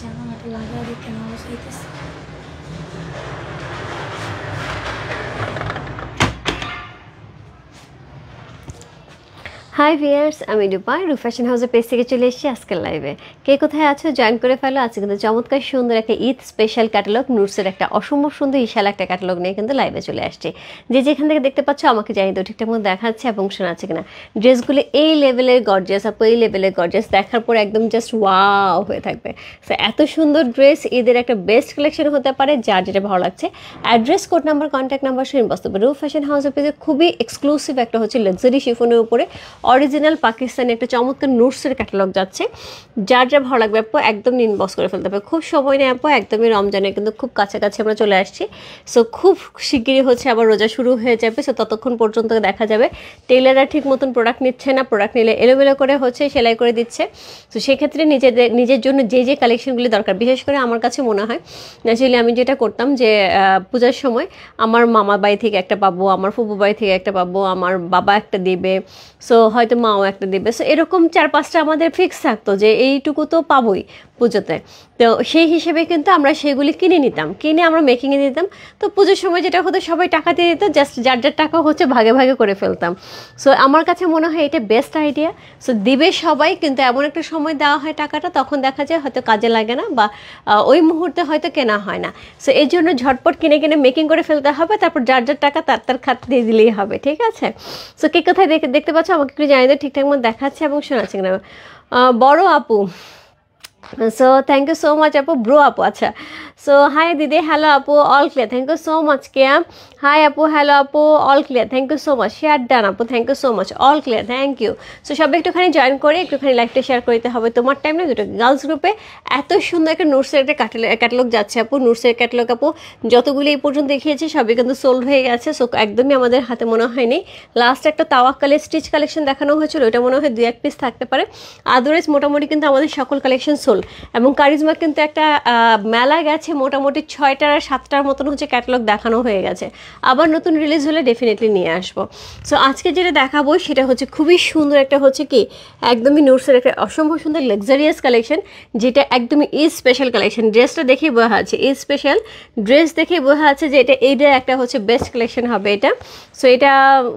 জামাটা লাগা দিতে না বসাইতেছে। হাই ভিয়ার্স, আমি রূপা ফ্যাশন হাউসের পেজ থেকে চলে এসেছি আজকের লাইভে। কে কোথায় আছো জয়েন করে ফেলো। আজকে কিন্তু চমৎকার সুন্দর একটা ঈদ স্পেশাল ক্যাটালগ, নুটসের একটা অসম্ভব সুন্দর বিশাল একটা ক্যাটালগ নিয়ে কিন্তু লাইভে চলে আসছে। যে যেখান থেকে দেখতে পাচ্ছ আমাকে জানিয়ে দাও ঠিকঠাক মতো দেখাচ্ছে এবং শোনাচ্ছে কিনা। ড্রেসগুলো এই লেভেলের গর্জিয়াস, আপু এই লেভেলের গর্জিয়াস, দেখার পর একদম জাস্ট ওয়াও হয়ে থাকবে। সো এত সুন্দর ড্রেস ঈদের একটা বেস্ট কালেকশন হতে পারে, যার যেটা ভালো লাগছে। Address, code number, contact number শুনে বসতে পারবে। ফ্যাশন হাউসের পেজে খুবই এক্সক্লুসিভ একটা হচ্ছে লাক্সারি শিফনের উপরে অরিজিনাল পাকিস্তানি একটা চমৎকার নোটসের ক্যাটালগ যাচ্ছে। যার যা ভালো লাগবে আপু একদম ইনবক্স করে ফেলতে হবে। খুব সময় নেই আপু, একদমই রমজানে কিন্তু খুব কাছাকাছি আমরা চলে আসছি। সো খুব শিগগিরই হচ্ছে আবার রোজা শুরু হয়ে যাবে। সো ততক্ষণ পর্যন্ত দেখা যাবে টেলাররা ঠিক মতন প্রোডাক্ট নিচ্ছে না, প্রোডাক্ট নিলে এলোমেলো করে হচ্ছে সেলাই করে দিচ্ছে। তো সেক্ষেত্রে নিজের জন্য যে কালেকশনগুলি দরকার, বিশেষ করে আমার কাছে মনে হয় ন্যাচুরালি আমি যেটা করতাম যে পূজার সময় আমার মামা বাড়ি থেকে একটা পাবো, আমার ফুপু বাড়ি থেকে একটা পাবো, আমার বাবা একটা দেবে, সো হয়তো মাও একটা দেবে। সো এরকম 4-5টা আমাদের ফিক্স থাকতো যে এইটুকু তো পাবোই পুজোতে। তো সেই হিসেবে কিন্তু আমরা সেগুলি কিনে নিতাম, কিনে আমরা মেকিংয়ে দিতাম। তো পুজোর সময় যেটা হতো সবাই টাকা দিয়ে দিত, জাস্ট যার যার টাকা হচ্ছে ভাগে ভাগে করে ফেলতাম। সো আমার কাছে মনে হয় এটা বেস্ট আইডিয়া। সো দিবে সবাই, কিন্তু এমন একটা সময় দেওয়া হয় টাকাটা, তখন দেখা যায় হয়তো কাজে লাগে না বা ওই মুহূর্তে হয়তো কেনা হয় না। সো এই জন্য ঝটপট কিনে মেকিং করে ফেলতে হবে, তারপর যার যার টাকা তার খাত দিয়ে দিলেই হবে, ঠিক আছে? সো কে কোথায় দেখতে পাচ্ছ আমাকে একটু জানিয়ে দাও ঠিকঠাক মতো দেখাচ্ছে এবং শোনাচ্ছে কিনা। বড় আপু, so thank you so much আপু। ব্রো আপু, আচ্ছা। সো হাই দিদি, হ্যালো আপু, all clear, thank you so much. Keya, hi আপু, হ্যালো আপু, all clear, thank you so much. Share done আপু, thank you so much, all clear, thank you. So সবাই একটুখানি জয়েন করে একটুখানি লাইভটা শেয়ার করতে হবে। তোমার টাইম না দুটো গার্লস গ্রুপে এত সুন্দর একটা নোটসের একটা ক্যাটালগ যাচ্ছে আপু। নোটসের ক্যাটালগ আপু যতগুলি এই পর্যন্ত দেখিয়েছি সবই কিন্তু সোল্ড হয়ে গেছে। সো একদমই আমাদের হাতে মনে হয়নি। লাস্ট একটা তাওয়াক্কালের স্টিচ কালেকশন দেখানো হয়েছিল, ওটা মনে হয় 2-1 পিস থাকতে পারে। আদারওয়াইজ মোটামুটি কিন্তু আমাদের সকল কালেকশন সোল্ড। এবং কারিজমা কিন্তু একটা মেলা গেছে, মোটামুটি 6টা আর 7টার মতন হচ্ছে ক্যাটালগ দেখানো হয়ে গেছে। আবার নতুন রিলিজ হলে ডেফিনেটলি নিয়ে আসবো। সো আজকে যেটা দেখাবো সেটা হচ্ছে খুবই সুন্দর একটা হচ্ছে কি একদমই নোটসের একটা অসম্ভব সুন্দর লাক্সারিয়াস কালেকশন, যেটা একদমই ঈদ স্পেশাল কালেকশন। ড্রেসটা দেখেই বোঝা আছে ঈদ স্পেশাল, ড্রেস দেখেই বোঝা আছে যে এটা ঈদের একটা হচ্ছে বেস্ট কালেকশন হবে এটা। সো এটা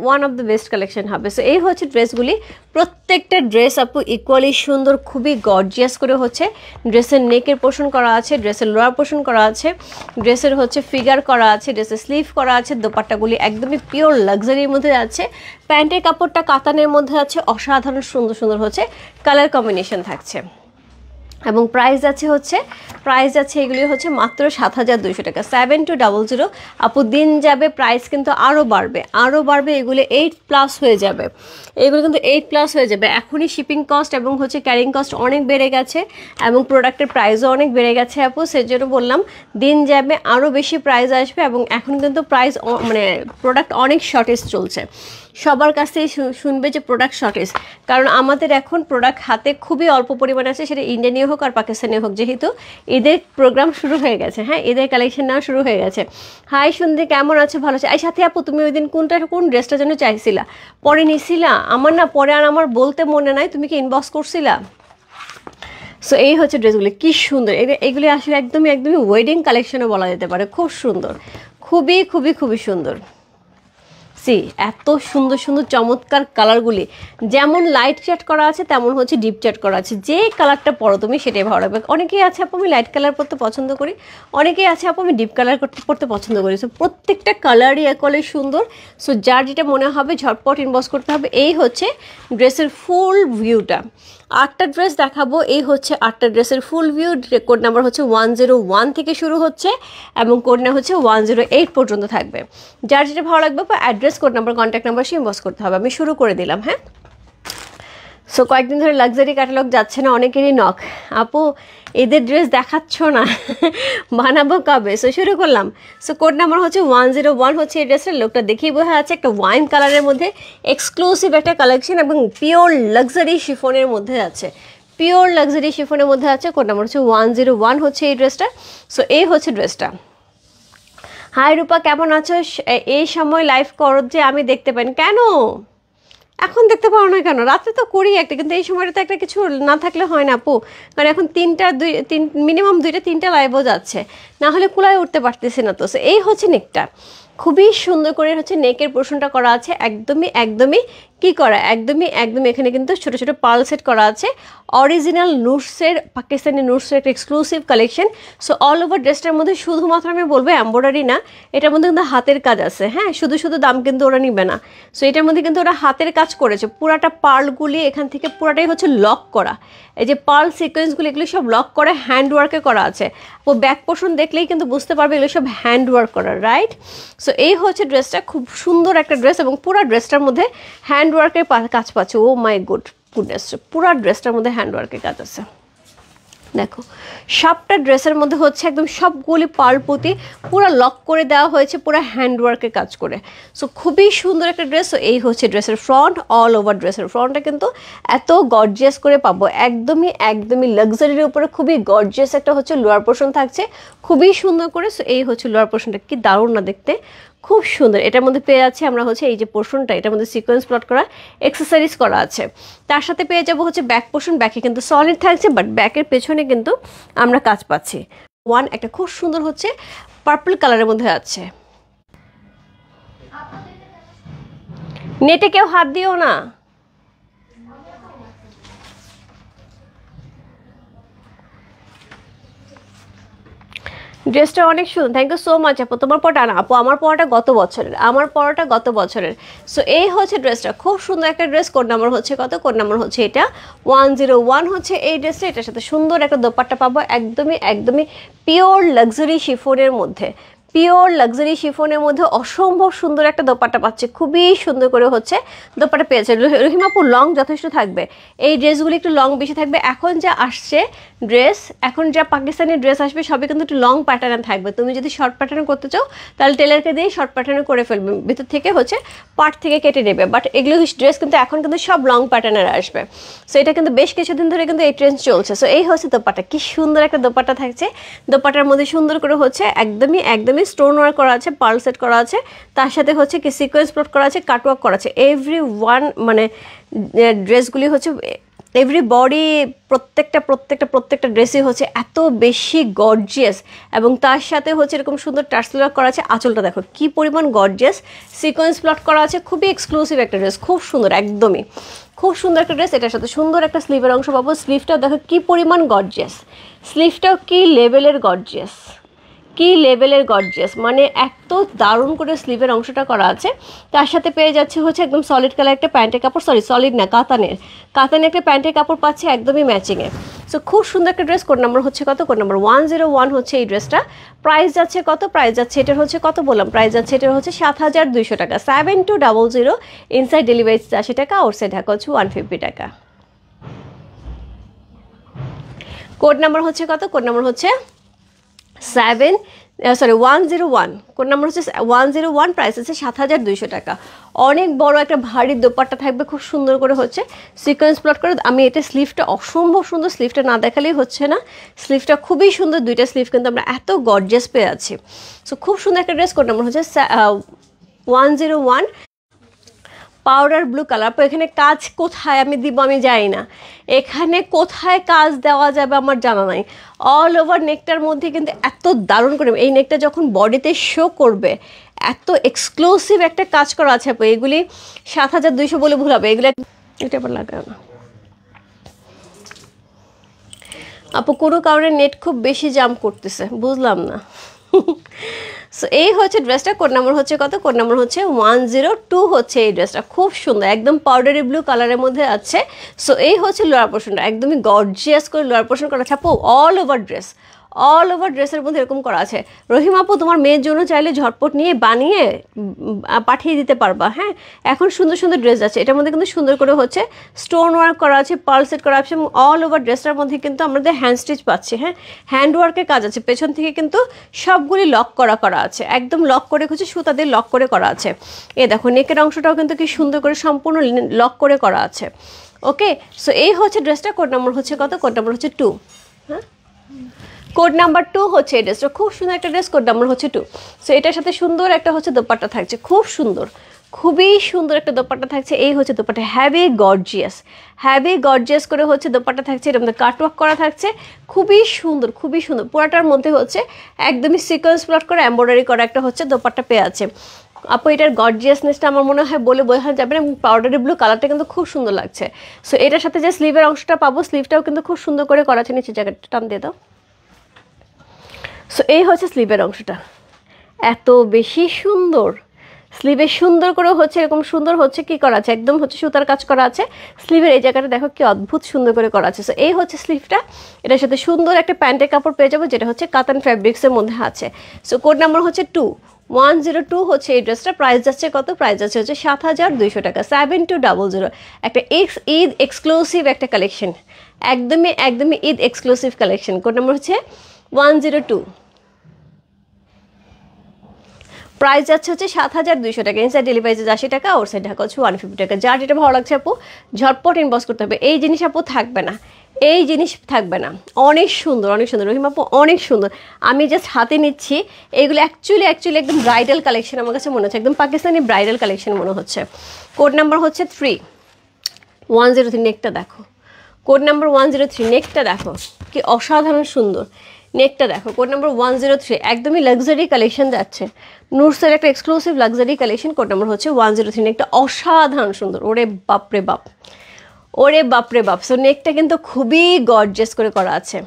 one of the best collection হবে। সো এই হচ্ছে ড্রেসগুলি, প্রত্যেকটা ড্রেস আপু ইকুয়ালি সুন্দর, খুবই গর্জিয়াস করে হচ্ছে ড্রেসের নেকের পোর্শন করা আছে, ড্রেসের লোয়ার পোর্শন করা আছে, ড্রেসের হচ্ছে ফিগার করা আছে, ড্রেসের স্লিভ করা আছে। দোপাট্টাগুলি একদমই পিওর লাক্সারির মধ্যে আছে। প্যান্টের কাপড়টা কাতানের মধ্যে আছে, অসাধারণ সুন্দর সুন্দর হচ্ছে কালার কম্বিনেশন থাকছে। এবং প্রাইস আছে এগুলি হচ্ছে মাত্র 7,200 টাকা, 7200। আপু দিন যাবে প্রাইস কিন্তু আরও বাড়বে, এগুলি 8+ হয়ে যাবে, এগুলো কিন্তু 8+ হয়ে যাবে। এখনই শিপিং কস্ট এবং হচ্ছে ক্যারিং কস্ট অনেক বেড়ে গেছে এবং প্রোডাক্টের প্রাইসও অনেক বেড়ে গেছে আপু। সেজন্য বললাম দিন যাবে আরও বেশি প্রাইস আসবে। এবং এখন কিন্তু প্রাইস মানে প্রোডাক্ট অনেক শর্টেজ চলছে, সবার কাছ থেকে শুনবে যে প্রোডাক্ট শর্টেজ, কারণ আমাদের এখন প্রোডাক্ট হাতে খুবই অল্প পরিমাণ আছে, সেটা ইন্ডিয়ানীয় হোক আর পাকিস্তানীয় হোক, যেহেতু ঈদের প্রোগ্রাম শুরু হয়ে গেছে। হ্যাঁ, ঈদের কালেকশন নেওয়া শুরু হয়ে গেছে। হাই সন্ধে, কেমন আছো? ভালো আছে। এই সাথে আপু তুমি ওই দিন কোন ড্রেসটার জন্য চাইছিলা, পরে নিছিলা? আমার না পরে আর আমার বলতে মনে নাই, তুমি কি ইনবক্স করছিলা? সো এই হচ্ছে ড্রেসগুলি, কি সুন্দর। এগুলি আসলে একদমই ওয়েডিং কালেকশনও বলা যেতে পারে। খুব সুন্দর, খুবই সুন্দর। সি এত সুন্দর সুন্দর চমৎকার কালারগুলি, যেমন লাইট চ্যাট করা আছে তেমন হচ্ছে ডিপ চ্যাট করা আছে। যে কালারটা পরো তুমি সেটাই ভালো লাগবে। অনেকেই আছে আপু আমি লাইট কালার পরতে পছন্দ করি, অনেকেই আছে আপু আমি ডিপ কালার পরতে পছন্দ করি। সো প্রত্যেকটা কালারই একলে সুন্দর। সো যার যেটা মনে হবে ঝটপট ইনবক্স করতে হবে। এই হচ্ছে ড্রেসের ফুল ভিউটা। 8টা ড্রেস দেখাবো, এই হচ্ছে 8টা ড্রেসের ফুল ভিউ। কোড নাম্বার হচ্ছে 101 থেকে শুরু হচ্ছে এবং কোড নাম্বার হচ্ছে 108 পর্যন্ত থাকবে। যার যেটা ভালো লাগবে বা address, code number, contact number সে ইনবক্স করতে হবে। আমি শুরু করে দিলাম। হ্যাঁ, সো কয়েকদিন ধরে লাক্সারি ক্যাটালগ যাচ্ছে না, অনেকেরই নক, আপু এদের ড্রেস দেখাচ্ছ না, বানাবো কবে? সো শুরু করলাম। সো কোড নাম্বার হচ্ছে 101 হচ্ছে এই ড্রেসের। লোকটা দেখেই বোঝা যাচ্ছে একটা ওয়াইন কালারের মধ্যে এক্সক্লুসিভ একটা কালেকশন এবং পিওর লাক্সারি শিফনের মধ্যে আছে, পিওর লাক্সারি শিফনের মধ্যে আছে। কোড নাম্বার হচ্ছে 101 হচ্ছে এই ড্রেসটা। সো এই হচ্ছে ড্রেসটা। হাই রূপা, কেমন আছো? এই সময় লাইভ করো যে আমি দেখতে পাই কেন? এখন দেখতে পাও না কেন? রাত্রে তো করি একটা, কিন্তু এই সময়টা তো একটা কিছু না থাকলে হয় না আপু। কারণ এখন মিনিমাম 2-3টা লাইভও যাচ্ছে, না হলে কুলায় উঠতে পারতেছি না। তো এই হচ্ছে নেকটা, খুবই সুন্দর করে হচ্ছে নেকের পোর্শনটা করা আছে, একদমই কি করা, একদমই এখানে কিন্তু ছোট ছোট পার্ল সেট করা আছে। অরিজিনাল নুটসের, পাকিস্তানি নুটসের একটা exclusive collection. So all over ড্রেসটার মধ্যে শুধুমাত্র আমি বলবো এমব্রয়ডারি না, এটার মধ্যে কিন্তু হাতের কাজ আছে। হ্যাঁ, শুধু দাম কিন্তু ওরা নিবে না। সো এটার মধ্যে কিন্তু ওরা হাতের কাজ করেছে, পুরাটা পার্লগুলি এখান থেকে পুরাটাই হচ্ছে লক করা। এই যে পার্ল সিকোয়েন্সগুলি এগুলি সব লক করে হ্যান্ড ওয়ার্কে করা আছে। ও ব্যাক পোর্শন দেখলেই কিন্তু বুঝতে পারবে এগুলো সব হ্যান্ড ওয়ার্ক করা, রাইট? সো এই হচ্ছে ড্রেসটা, খুব সুন্দর একটা ড্রেস এবং পুরো ড্রেসটার মধ্যে হ্যান্ড ওয়ার্কের কাজ পাচ্ছে। ও মাই গুডনেস, পুরো ড্রেসটার মধ্যে হ্যান্ড ওয়ার্কের কাজ আছে। দেখো সবটা ড্রেসের মধ্যে হচ্ছে একদম সবগুলি পার্লপুতি পুরো লক করে দেওয়া হয়েছে, পুরো হ্যান্ডওয়ার্কের কাজ করে। সো খুবই সুন্দর একটা ড্রেস। সো এই হচ্ছে ড্রেসের ফ্রন্ট, অল ওভার ড্রেসের ফ্রন্টটা কিন্তু এত গর্জিয়াস করে পাবো, একদমই লাক্সারির উপরে খুবই গর্জিয়াস একটা হচ্ছে লোয়ার পোর্শন থাকছে, খুবই সুন্দর করে। সো এই হচ্ছে লোয়ার পোর্শনটা, কি দারুণ না দেখতে, খুব সুন্দর। এটার মধ্যে পেয়ে যাচ্ছে আমরা হচ্ছে এই যে পোর্শনটা, এটার মধ্যে সিকোয়েন্স প্লট করা, এক্সেসরিজ করা আছে। তার সাথে পেয়ে যাবো হচ্ছে ব্যাক পোর্শন, ব্যাকে কিন্তু সলিড থাকছে, বাট ব্যাকের পেছনে কিন্তু আমরা কাজ পাচ্ছি। একটা খুব সুন্দর হচ্ছে পার্পল কালারের মধ্যে আছে। নেটে কেউ হাত দিও না। ড্রেসটা অনেক সুন্দর, থ্যাংক ইউ সো মাচ আপু। তোমার পড়াটা না আপু, আমার পড়াটা গত বছরের। সো এই হচ্ছে ড্রেসটা, খুব সুন্দর একটা ড্রেস। কোড নাম্বার হচ্ছে কত? কোড নাম্বার হচ্ছে এটা 101 হচ্ছে এই ড্রেসটা। এটার সাথে সুন্দর একটা দোপাট্টা পাবো, একদমই পিওর লাক্সারি শিফনের মধ্যে, অসম্ভব সুন্দর একটা দোপাট্টা পাচ্ছে, খুবই সুন্দর করে হচ্ছে দোপাট্টা পেয়েছে। রহিমাপুর লং যথেষ্ট থাকবে, এই ড্রেসগুলি একটু লং বেশি থাকবে। এখন যা আসছে ড্রেস, এখন যা পাকিস্তানি ড্রেস আসবে সবই কিন্তু একটু লং প্যাটার্ন থাকবে। তুমি যদি শর্ট প্যাটার্ন করতে চাও তাহলে টেলারকে দিয়ে শর্ট প্যাটার্ন করে ফেলবে, ভিতর থেকে হচ্ছে পার্ট থেকে কেটে নেবে। বাট এগুলো ড্রেস কিন্তু এখন কিন্তু সব লং প্যাটার্নের আসবে। সো এটা কিন্তু বেশ কিছুদিন ধরে কিন্তু এই ট্রেন্ড চলছে। সো এই হচ্ছে দোপাট্টা, কি সুন্দর একটা দোপাট্টা থাকছে। দোপাট্টার মধ্যে সুন্দর করে হচ্ছে একদমই স্টোন ওয়ার্ক করা আছে, পার্ল সেট করা আছে, তার সাথে হচ্ছে কি সিকোয়েন্স প্লট করা আছে, কাটওয়ার্ক করা আছে। এভরি ওয়ান মানে ড্রেসগুলি হচ্ছে এভরি বডি, প্রত্যেকটা ড্রেসই হচ্ছে এত বেশি গর্জিয়াস এবং তার সাথে হচ্ছে এরকম সুন্দর টার্সেল ওয়ার্ক করা আছে। আঁচলটা দেখো কি পরিমাণ গর্জিয়াস, সিকোয়েন্স প্লট করা আছে, খুবই এক্সক্লুসিভ একটা ড্রেস, খুব সুন্দর, খুব সুন্দর একটা ড্রেস। এটার সাথে সুন্দর একটা স্লিভের অংশ পাবো। স্লিভটাও দেখো কি পরিমাণ গর্জিয়াস, স্লিভটাও কি লেভেলের গর্জিয়াস, মানে এত দারুণ করে স্লিভের অংশটা করা আছে। তার সাথে পেয়ে যাচ্ছে হচ্ছে একদম সলিড কালার একটা প্যান্টের কাপড়, সলিড না কাতানের একটা প্যান্টের কাপড় পাচ্ছে একদমই ম্যাচিংয়ে। সো খুব সুন্দর একটা ড্রেস। কোড নাম্বার হচ্ছে কত? কোড নাম্বার 101 হচ্ছে এই ড্রেসটা। প্রাইস যাচ্ছে কত? প্রাইস যাচ্ছে এটার হচ্ছে কত বললাম, প্রাইস যাচ্ছে এটার হচ্ছে 7200 টাকা, 7200। ইনসাইড ডেলিভারি 80 টাকা, আউটসাইড ঢাকা হচ্ছে 150 টাকা। কোড নাম্বার হচ্ছে কত? কোড নাম্বার হচ্ছে 101। কোড নাম্বার হচ্ছে 101, প্রাইস হচ্ছে 7200 টাকা। অনেক বড় একটা ভারী দোপাট্টা থাকবে, খুব সুন্দর করে হচ্ছে সিকোয়েন্স প্লট করে। আমি এটা স্লিভটা অসম্ভব সুন্দর, স্লিভটা না দেখালেই হচ্ছে না, স্লিভটা খুবই সুন্দর, দুইটা স্লিভ কিন্তু আমরা এত গর্জিয়াস পেয়ে আছি। সো খুব সুন্দর একটা ড্রেস। কোড নাম্বার হচ্ছে 101, পাউডার ব্লু কালার। এখানে কাজ কোথায় আমি দিব আমি জানি না, এখানে কোথায় কাজ দেওয়া যাবে আমার জানা নাই। অল ওভার নেকটার মধ্যে কিন্তু এত দারুণ করে এই নেকটা যখন বডিতে শো করবে, এত এক্সক্লুসিভ একটা কাজ করা আছে আপু। এগুলি 7200 বলে ভুল হবে, এগুলো এটা আবার লাগায় না আপু, কোনো কারণে নেট খুব বেশি জাম করতেছে, বুঝলাম না। সো এই হচ্ছে ড্রেসটা, কোড নাম্বার হচ্ছে কত, কোড নাম্বার হচ্ছে 102 হচ্ছে এই ড্রেসটা, খুব সুন্দর একদম পাউডারি ব্লু কালারের মধ্যে আছে। সো এই হচ্ছে লোয়ার পোর্শনটা, একদমই গর্জিয়াস করে লোয়ার পোর্শন করা আছে আপু, all over dress, all over ড্রেসের মধ্যে এরকম করা আছে। রহিমা আপু তোমার মেয়ের জন্য চাইলে ঝটপট নিয়ে বানিয়ে পাঠিয়ে দিতে পারবা। হ্যাঁ, এখন সুন্দর সুন্দর ড্রেস আছে, এটার মধ্যে কিন্তু সুন্দর করে হচ্ছে স্টোন ওয়ার্ক করা আছে, পার্ল সেট করা আছে, এবং অল ওভার ড্রেসটার মধ্যে কিন্তু আমাদের হ্যান্ড স্টিচ পাচ্ছি। হ্যাঁ, হ্যান্ড ওয়ার্কের কাজ আছে, পেছন থেকে কিন্তু সবগুলি লক করা আছে, একদম লক করে হচ্ছে সুতা দিয়ে লক করে করা আছে। এ দেখো নেকের অংশটাও কিন্তু কি সুন্দর করে সম্পূর্ণ লক করে করা আছে। ওকে, সো এই হচ্ছে ড্রেসটা, কোড নাম্বার হচ্ছে কত, কোড নাম্বার হচ্ছে 2। হ্যাঁ, কোড নাম্বার 2 হচ্ছে এই ড্রেসটা, খুব সুন্দর একটা ড্রেস, কোড নাম্বার হচ্ছে 2। সো এটার সাথে সুন্দর একটা হচ্ছে দোপাট্টা থাকছে, খুব সুন্দর, খুবই সুন্দর একটা দোপাট্টা থাকছে। এই হচ্ছে দোপাট্টা, হ্যাভি গর্জিয়াস করে হচ্ছে দোপাট্টা থাকছে, এটার মধ্যে কাটওয়ার্ক করা থাকছে, খুবই সুন্দর, খুবই সুন্দর। পুরাটার মধ্যে হচ্ছে একদমই সিকোয়েন্স প্লট করে এমব্রয়ডারি করা একটা হচ্ছে দোপাট্টা পেয়ে আছে আপু। এটার গর্জিয়াসনেসটা আমার মনে হয় বলে বোঝানো যাবে না, এবং পাউডারি ব্লু কালারটা কিন্তু খুব সুন্দর লাগছে। সো এটার সাথে যে স্লিভের অংশটা পাবো, স্লিভটাও কিন্তু খুব সুন্দর করে করা আছে, নিচে জ্যাকেটটা টান দিয়ে দাও। সো এই হচ্ছে স্লিভের অংশটা, এত বেশি সুন্দর, স্লিভে সুন্দর করে হচ্ছে এরকম সুন্দর হচ্ছে কি করা আছে, একদম হচ্ছে সুতার কাজ করা আছে স্লিভের এই জায়গাটা, দেখো কি অদ্ভুত সুন্দর করে করা আছে। সো এই হচ্ছে স্লিভটা, এটার সাথে সুন্দর একটা প্যান্টের কাপড় পেয়ে যাবো, যেটা হচ্ছে কাতান ফ্যাব্রিক্সের মধ্যে আছে। সো কোড নাম্বার হচ্ছে 102 হচ্ছে এই ড্রেসটা, প্রাইস যাচ্ছে কত, প্রাইস যাচ্ছে হচ্ছে 7200 টাকা, 7200। একটা ঈদ এক্সক্লুসিভ একটা কালেকশন, একদমই Eid exclusive collection. Code number হচ্ছে 102, প্রাইস যাচ্ছে হচ্ছে 7200 টাকা, ইনসাইড ডেলিভারি চার্জ 80 টাকা, ওর সাইড ঢাকা হচ্ছে 150 টাকা। যার যেটা ভালো লাগছে আপু ঝটপট ইনবক্স করতে হবে। এই জিনিস আপু থাকবে না, এই জিনিস থাকবে না, অনেক সুন্দর, অনেক সুন্দর রহিমা আপু, অনেক সুন্দর। আমি জাস্ট হাতে নিচ্ছি, এইগুলো অ্যাকচুয়ালি একদম ব্রাইডাল কালেকশন আমার কাছে মনে হচ্ছে, একদম পাকিস্তানি ব্রাইডাল কালেকশন মনে হচ্ছে। কোড নাম্বার হচ্ছে 103, নেকটা দেখো, কোড নাম্বার 103, নেকটা দেখো কি অসাধারণ সুন্দর, নেকটা দেখো, কোড নাম্বার 103, একদমই লাক্সারি কালেকশন যাচ্ছে, নুটসের একটা exclusive luxury collection. Code number হচ্ছে 103, নেকটা অসাধারণ সুন্দর, ওরে বাপরে বাপ, ওরে বাপরে বাপ। সো নেকটা কিন্তু খুবই গর্জিয়াস করে করা আছে।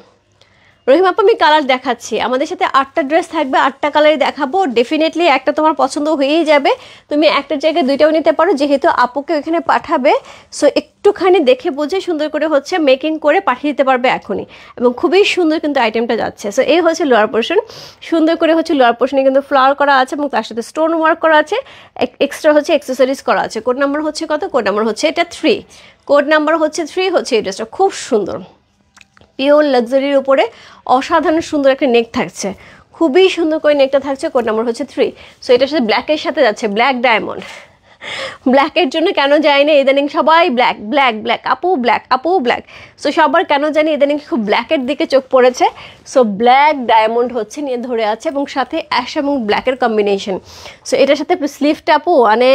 রহিমা আপু আমি কালার দেখাচ্ছি, আমাদের সাথে 8টা ড্রেস থাকবে, 8টা কালারই দেখাবো, ডেফিনেটলি একটা তোমার পছন্দ হয়েই যাবে, তুমি একটার জায়গায় 2টাও নিতে পারো, যেহেতু আপুকে ওইখানে পাঠাবে। সো একটুখানি দেখে বুঝে সুন্দর করে হচ্ছে মেকিং করে পাঠিয়ে দিতে পারবে এখনই, এবং খুবই সুন্দর কিন্তু আইটেমটা যাচ্ছে। সো এই হচ্ছে লোয়ার পোর্শন, সুন্দর করে হচ্ছে লোয়ার পোর্শনে কিন্তু ফ্লাওয়ার করা আছে, এবং তার সাথে স্টোন ওয়ার্ক করা আছে, এক্সট্রা হচ্ছে অ্যাক্সেসরিজ করা আছে। কোড নাম্বার হচ্ছে কত, কোড নাম্বার হচ্ছে এটা 3, কোড নাম্বার হচ্ছে 3 হচ্ছে এই ড্রেসটা, খুব সুন্দর পিওর লাক্সারির উপরে অসাধারণ সুন্দর একটা নেক থাকছে, খুবই সুন্দর করে নেকটা থাকছে। কোড নাম্বার হচ্ছে 3। সো এটার সাথে ব্ল্যাকের সাথে যাচ্ছে, ব্ল্যাক ডায়মন্ড, ব্ল্যাকের জন্য কেন যায় না ইদানিং সবাই ব্ল্যাক ব্ল্যাক ব্ল্যাক আপু ব্ল্যাক আপু ব্ল্যাক। সো সবার কেন জানি ইদানিং খুব ব্ল্যাকের দিকে চোখ পড়েছে। সো ব্ল্যাক ডায়মন্ড হচ্ছে নিয়ে ধরে আছে, এবং সাথে অ্যাশ এবং ব্ল্যাকের কম্বিনেশন। সো এটার সাথে স্লিভটা আপু মানে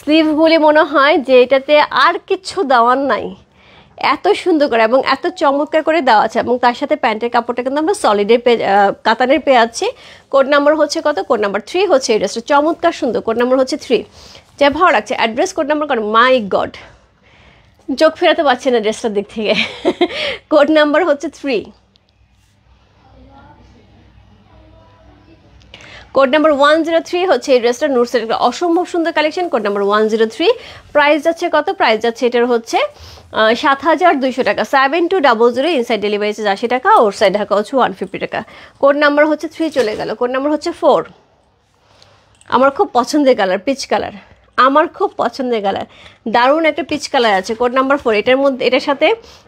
স্লিভ বলে মনে হয় যে এটাতে আর কিছু দেওয়ার নাই, এত সুন্দর করে এবং এত চমৎকার করে দেওয়া আছে, এবং তার সাথে প্যান্টের কাপড়টা কিন্তু আমরা সলিডের কাতানের পেয়ে আছি। কোড নাম্বার হচ্ছে কত, কোড নাম্বার 3 হচ্ছে এই ড্রেসটা, চমৎকার সুন্দর, কোড নাম্বার হচ্ছে 3, যা ভালো লাগছে। অ্যাড্রেস কোড নাম্বার কত, মাই গড চোখ ফেরাতে পারছি না ড্রেসটার দিক থেকে। কোড নাম্বার হচ্ছে 3, কোড নাম্বার 103 হচ্ছে এই ড্রেসটা, নুটসের একটা অসম্ভব সুন্দর কালেকশন। কোড নাম্বার 103, প্রাইস যাচ্ছে কত, প্রাইস যাচ্ছে এটার হচ্ছে 7200 টাকা, 7200, ইনসাইড ডেলিভারি চার্জ 80 টাকা, ওর সাইড ঢাকা হচ্ছে 150 টাকা। কোড নাম্বার হচ্ছে 3 চলে গেল, কোড নাম্বার হচ্ছে 4, আমার খুব পছন্দের কালার পিচ কালার, আমার খুব পছন্দের কালার, দারুণ একটা পিচ কালার আছে। কোড নাম্বার 4, এটার মধ্যে এটার সাথে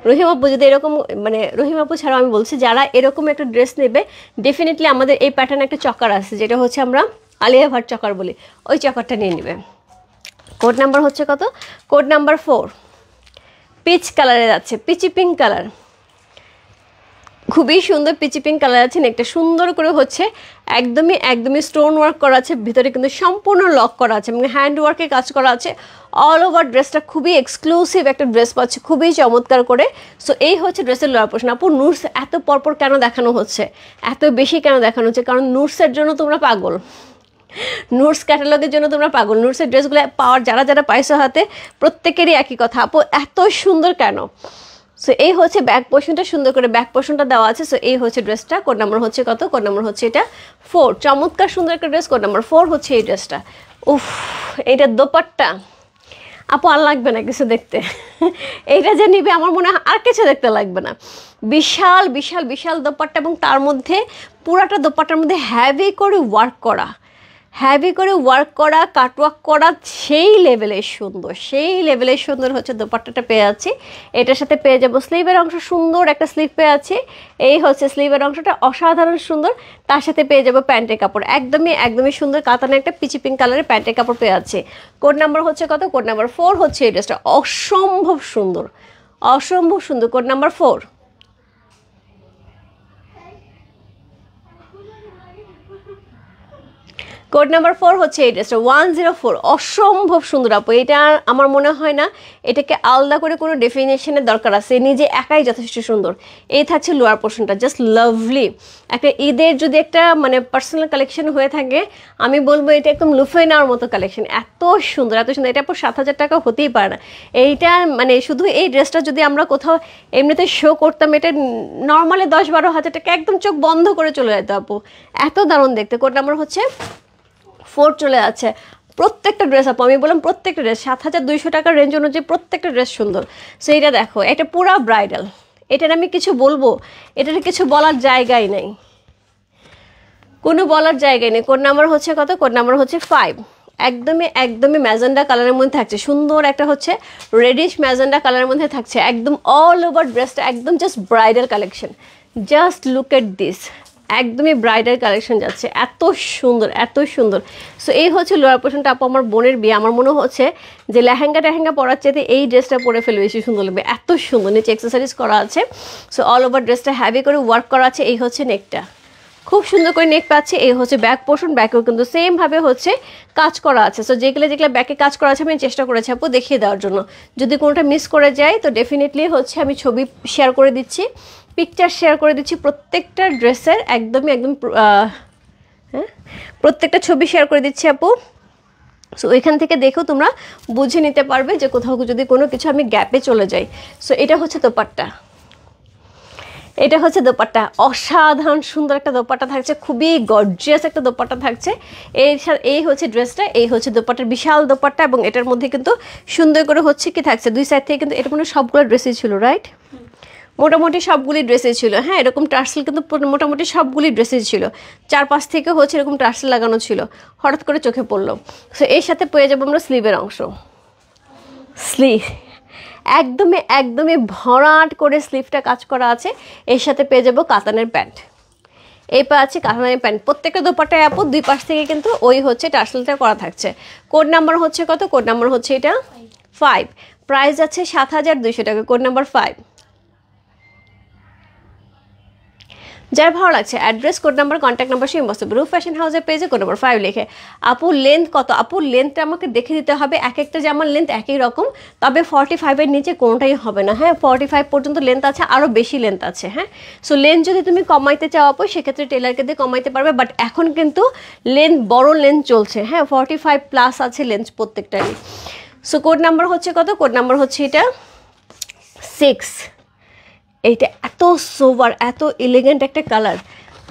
রহিম আপু যদি এরকম মানে রহিম আপু ছাড়াও আমি বলছি যারা এরকম একটা ড্রেস নেবে ডেফিনেটলি আমাদের এই প্যাটার্ন একটা চকার আছে, যেটা হচ্ছে আমরা আলিয়া ভাট চকার বলি, ওই চকারটা নিয়ে নেবে। কোড নাম্বার হচ্ছে কত, কোড নাম্বার 4, পিচ কালারে যাচ্ছে, পিচি পিঙ্ক কালার, খুবই সুন্দর পিচি পিঙ্ক কালার আছে। একটা সুন্দর করে হচ্ছে একদমই স্টোন ওয়ার্ক করা আছে, ভিতরে কিন্তু সম্পূর্ণ লক করা আছে এবং হ্যান্ড ওয়ার্কে কাজ করা আছে। অল ওভার ড্রেসটা খুবই এক্সক্লুসিভ একটা ড্রেস পাচ্ছে, খুবই চমৎকার করে। সো এই হচ্ছে ড্রেসের লোয়ার পোর্শন। আপু নুটস এত পরপর কেন দেখানো হচ্ছে, এত বেশি কেন দেখানো হচ্ছে? কারণ নুটসের জন্য তোমরা পাগল, নুটস ক্যাটালগের জন্য তোমরা পাগল। নুটসের ড্রেসগুলো পাওয়ার যারা পাইছো হাতে প্রত্যেকেরই একই কথা, আপু এত সুন্দর কেন? সো এই হচ্ছে ব্যাক পোর্শনটা, সুন্দর করে ব্যাক পোর্শনটা দেওয়া আছে। সো এই হচ্ছে ড্রেসটা, কোড নাম্বার হচ্ছে কত? কোড নাম্বার হচ্ছে এটা 4। চমৎকার সুন্দর একটা ড্রেস, কোড নাম্বার 4 হচ্ছে এই ড্রেসটা। উফ, এইটা দোপাট্টা আপু আর লাগবে না কিছু দেখতে। এইটা যে নিবে আমার মনে হয় আর কিছু দেখতে লাগবে না। বিশাল বিশাল বিশাল দোপাট্টা, এবং তার মধ্যে পুরাটা দোপাট্টার মধ্যে হেভি করে ওয়ার্ক করা, হেভি করে ওয়ার্ক করা, কাটওয়ার্ক করা, সেই লেভেলের সুন্দর, সেই লেভেলের সুন্দর হচ্ছে দোপাট্টাটা পেয়ে যাচ্ছি। এটার সাথে পেয়ে যাবো স্লিভের অংশ, সুন্দর একটা স্লিভ পেয়ে যাচ্ছি। এই হচ্ছে স্লিভের অংশটা অসাধারণ সুন্দর। তার সাথে পেয়ে যাবো প্যান্টের কাপড়, একদমই একদমই সুন্দর কাতানে একটা পিচি পিঙ্ক কালারের প্যান্টের কাপড় পেয়ে যাচ্ছে। কোড নাম্বার হচ্ছে কত? কোড নাম্বার 4 হচ্ছে এই ড্রেসটা। অসম্ভব সুন্দর, অসম্ভব সুন্দর, কোড নাম্বার 4। কোড নাম্বার 4 হচ্ছে এই ড্রেসটা 104। অসম্ভব সুন্দর আপু, এটা আমার মনে হয় না এটাকে আলাদা করে কোনো ডেফিনেশনের দরকার আছে, নিজে একাই যথেষ্ট সুন্দর। এই থাকছে লোয়ার পোর্শনটা, জাস্ট লাভলি। একটা ঈদের যদি একটা মানে পার্সোনাল কালেকশন হয়ে থাকে, আমি বলবো এটা একদম লুফে নেওয়ার মতো কালেকশন। এত সুন্দর, এত সুন্দর, এটা আপু 7,000 টাকা হতেই পারে না। এইটা মানে শুধু এই ড্রেসটা যদি আমরা কোথাও এমনিতে শো করতাম, এটা নর্মালি 10-12 হাজার টাকা একদম চোখ বন্ধ করে চলে যেত আপু, এত দারুণ দেখতে। কোড নাম্বার হচ্ছে 4 চলে আছে। প্রত্যেকটা ড্রেস আপু, আমি বললাম প্রত্যেকটা ড্রেস 7,200 টাকার রেঞ্জ অনুযায়ী প্রত্যেকটা ড্রেস সুন্দর। সো এইটা দেখো, এটা পুরা ব্রাইডাল, এটার আমি কিছু বলবো, এটার কিছু বলার জায়গাই নেই, কোনো বলার জায়গায় নেই। কোড নাম্বার হচ্ছে কত? কোড নাম্বার হচ্ছে 5। একদমই একদমই ম্যাজেন্ডা কালারের মধ্যে থাকছে, সুন্দর একটা হচ্ছে রেডিশ ম্যাজেন্ডা কালারের মধ্যে থাকছে, একদম অল ওভার ড্রেসটা একদম just bridal collection. Just look at this, একদমই ব্রাইডাল কালেকশন যাচ্ছে, এত সুন্দর এত সুন্দর। সো এই হচ্ছে লোয়ার পোর্শনটা আপু। আমার বোনের বিয়ে, আমার মনে হচ্ছে যে লেহেঙ্গা টেহেঙ্গা পরার চাইতে এই ড্রেসটা পরে ফেলে বেশি সুন্দর লাগবে, এত সুন্দর। নিচে এক্সেসরিজ করা আছে, সো অল ওভার ড্রেসটা হেভি করে ওয়ার্ক করা আছে। এই হচ্ছে নেকটা, খুব সুন্দর করে নেক পাচ্ছে। এই হচ্ছে ব্যাক পোর্শন, ব্যাকেও কিন্তু সেমভাবে হচ্ছে কাজ করা আছে। সো যেগুলো যেগুলো ব্যাকে কাজ করা আছে আমি চেষ্টা করেছি আপু দেখিয়ে দেওয়ার জন্য। যদি কোনোটা মিস করে যায় তো ডেফিনেটলি হচ্ছে আমি ছবি শেয়ার করে দিচ্ছি, পিকচার শেয়ার করে দিচ্ছি প্রত্যেকটা ড্রেসের, একদমই একদম হ্যাঁ, প্রত্যেকটা ছবি শেয়ার করে দিচ্ছি আপু। সো ওইখান থেকে দেখেও তোমরা বুঝে নিতে পারবে যে কোথাও যদি কোনো কিছু আমি গ্যাপে চলে যাই। সো এটা হচ্ছে দোপাট্টা, এটা হচ্ছে দোপাট্টা, অসাধারণ সুন্দর একটা দোপাট্টা থাকছে, খুবই গর্জিয়াস একটা দোপাট্টা থাকছে। এই হচ্ছে ড্রেসটা, এই হচ্ছে দোপাট্টার বিশাল দোপাট্টা, এবং এটার মধ্যে কিন্তু সুন্দর করে হচ্ছে কি থাকছে দুই সাইড থেকে কিন্তু এটা মনে সবগুলো ড্রেসই ছিল, রাইট? মোটামুটি সবগুলি ড্রেসে ছিল, হ্যাঁ এরকম টার্সেল কিন্তু মোটামুটি সবগুলি ড্রেসে ছিল, 4-5 থেকে হচ্ছে এরকম টার্সেল লাগানো ছিল, হঠাৎ করে চোখে পড়লো। সো এর সাথে পেয়ে যাবো আমরা স্লিভের অংশ, স্লিভ একদমই একদমই ভরাট করে স্লিভটা কাজ করা আছে। এর সাথে পেয়ে যাবো কাতানের প্যান্ট, এই আছে কাতানের প্যান্ট। প্রত্যেকটা দোপাট্টায় আপু দুই পাশ থেকে কিন্তু ওই হচ্ছে টার্সেলটা করা থাকছে। কোড নাম্বার হচ্ছে কত? কোড নাম্বার হচ্ছে এটা 5। প্রাইস আছে 7,200 টাকা, কোড নাম্বার 5। যার ভালো লাগছে address, code number, contact number সেই মস্ত রূপ ফ্যাশন হাউসের পেজে কোড নাম্বার 5 লিখে আপুর লেন্থ কত? আপুর লেন্থটা আমাকে দেখে দিতে হবে, এক একটা জামার লেন্থ একই রকম, তবে 45-এর নিচে কোনোটাই হবে না। হ্যাঁ 45 পর্যন্ত লেন্থ আছে, আরও বেশি লেন্থ আছে। হ্যাঁ সো লেন্থ যদি তুমি কমাইতে চাও আপু সেক্ষেত্রে টেলারকে দিয়ে কমাইতে পারবে, বাট এখন কিন্তু লেন্থ বড় লেন্থ চলছে, হ্যাঁ 45+ আছে লেন্থ প্রত্যেকটারই। সো কোড নাম্বার হচ্ছে কত? কোড নাম্বার হচ্ছে এটা 6। এইটা এত সোবার, এত এলিগেন্ট একটা কালার,